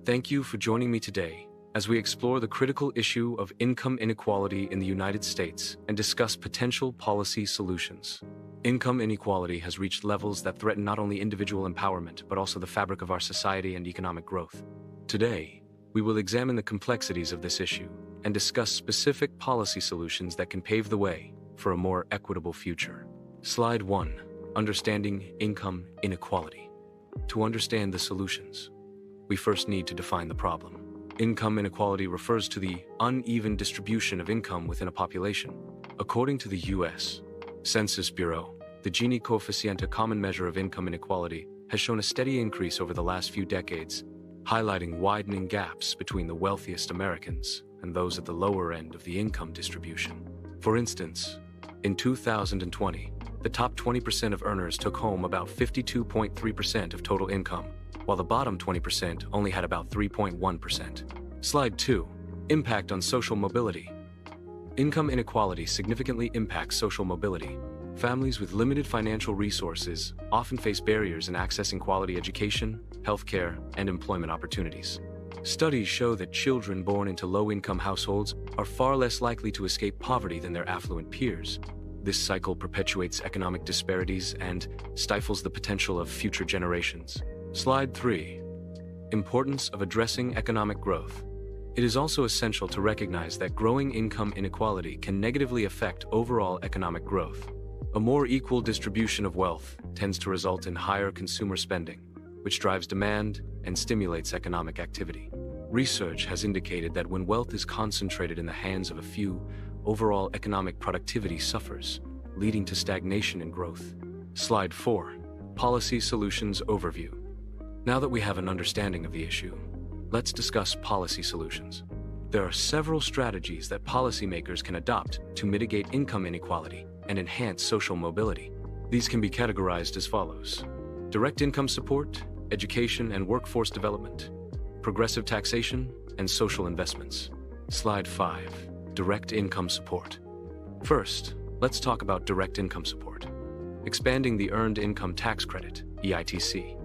Thank you for joining me today as we explore the critical issue of income inequality in the United States and discuss potential policy solutions. Income inequality has reached levels that threaten not only individual empowerment but also the fabric of our society and economic growth. Today, we will examine the complexities of this issue and discuss specific policy solutions that can pave the way for a more equitable future. Slide 1. Understanding income inequality. To understand the solutions, we first need to define the problem. Income inequality refers to the uneven distribution of income within a population. According to the U.S. Census Bureau, the Gini coefficient, a common measure of income inequality, has shown a steady increase over the last few decades, highlighting widening gaps between the wealthiest Americans and those at the lower end of the income distribution. For instance, in 2020, the top 20% of earners took home about 52.3% of total income, while the bottom 20% only had about 3.1%. Slide 2. Impact on social mobility. Income inequality significantly impacts social mobility. Families with limited financial resources often face barriers in accessing quality education, healthcare, and employment opportunities. Studies show that children born into low-income households are far less likely to escape poverty than their affluent peers. This cycle perpetuates economic disparities and stifles the potential of future generations. Slide 3. Importance of addressing economic growth. It is also essential to recognize that growing income inequality can negatively affect overall economic growth. A more equal distribution of wealth tends to result in higher consumer spending, which drives demand and stimulates economic activity. Research has indicated that when wealth is concentrated in the hands of a few, overall economic productivity suffers, leading to stagnation and growth. Slide 4. Policy Solutions Overview. Now that we have an understanding of the issue, let's discuss policy solutions. There are several strategies that policymakers can adopt to mitigate income inequality and enhance social mobility. These can be categorized as follows: direct income support, education and workforce development, progressive taxation, and social investments. Slide 5. Direct income support. First, let's talk about direct income support. Expanding the Earned Income Tax Credit, EITC,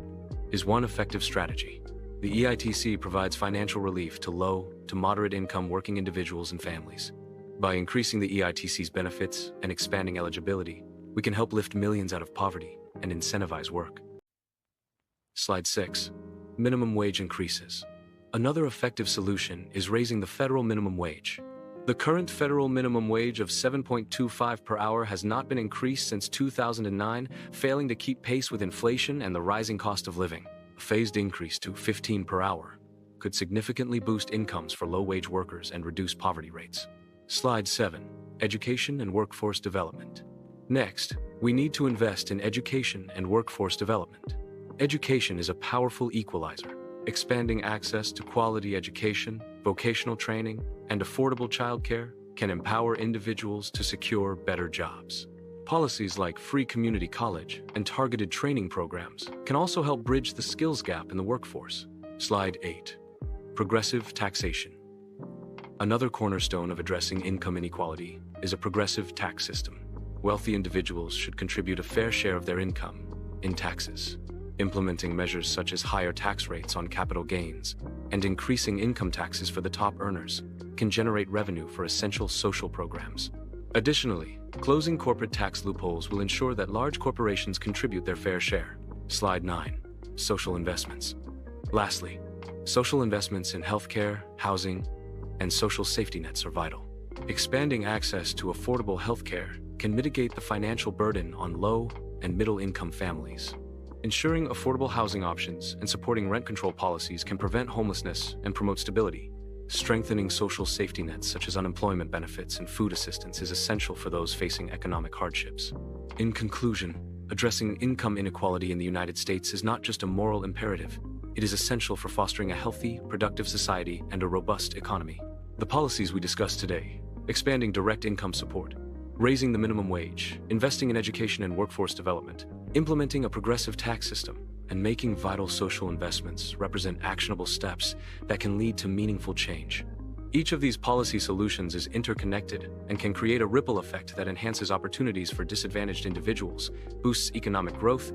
is one effective strategy. The EITC provides financial relief to low to moderate income working individuals and families. By increasing the EITC's benefits and expanding eligibility, we can help lift millions out of poverty and incentivize work. Slide 6. Minimum wage increases. Another effective solution is raising the federal minimum wage. The current federal minimum wage of $7.25 per hour has not been increased since 2009, failing to keep pace with inflation and the rising cost of living. A phased increase to $15 per hour could significantly boost incomes for low-wage workers and reduce poverty rates. Slide 7. Education and workforce development. Next, we need to invest in education and workforce development. Education is a powerful equalizer. Expanding access to quality education, vocational training, and affordable childcare can empower individuals to secure better jobs. Policies like free community college and targeted training programs can also help bridge the skills gap in the workforce. Slide 8. Progressive taxation. Another cornerstone of addressing income inequality is a progressive tax system. Wealthy individuals should contribute a fair share of their income in taxes. Implementing measures such as higher tax rates on capital gains and increasing income taxes for the top earners can generate revenue for essential social programs. Additionally, closing corporate tax loopholes will ensure that large corporations contribute their fair share. Slide 9. Social investments. Lastly, social investments in healthcare, housing, and social safety nets are vital. Expanding access to affordable healthcare can mitigate the financial burden on low and middle-income families. Ensuring affordable housing options and supporting rent control policies can prevent homelessness and promote stability. Strengthening social safety nets such as unemployment benefits and food assistance is essential for those facing economic hardships. In conclusion, addressing income inequality in the United States is not just a moral imperative. It is essential for fostering a healthy, productive society and a robust economy. The policies we discussed today, expanding direct income support, raising the minimum wage, investing in education and workforce development, implementing a progressive tax system, and making vital social investments represent actionable steps that can lead to meaningful change. Each of these policy solutions is interconnected and can create a ripple effect that enhances opportunities for disadvantaged individuals, boosts economic growth,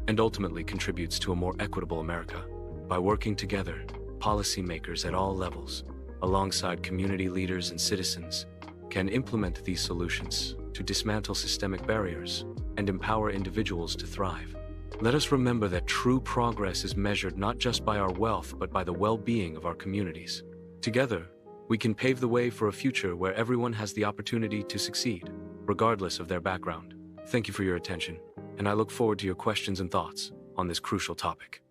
and ultimately contributes to a more equitable America. By working together, policymakers at all levels, alongside community leaders and citizens, can implement these solutions to dismantle systemic barriers and empower individuals to thrive. Let us remember that true progress is measured not just by our wealth but by the well-being of our communities. Together, we can pave the way for a future where everyone has the opportunity to succeed, regardless of their background. Thank you for your attention, and I look forward to your questions and thoughts on this crucial topic.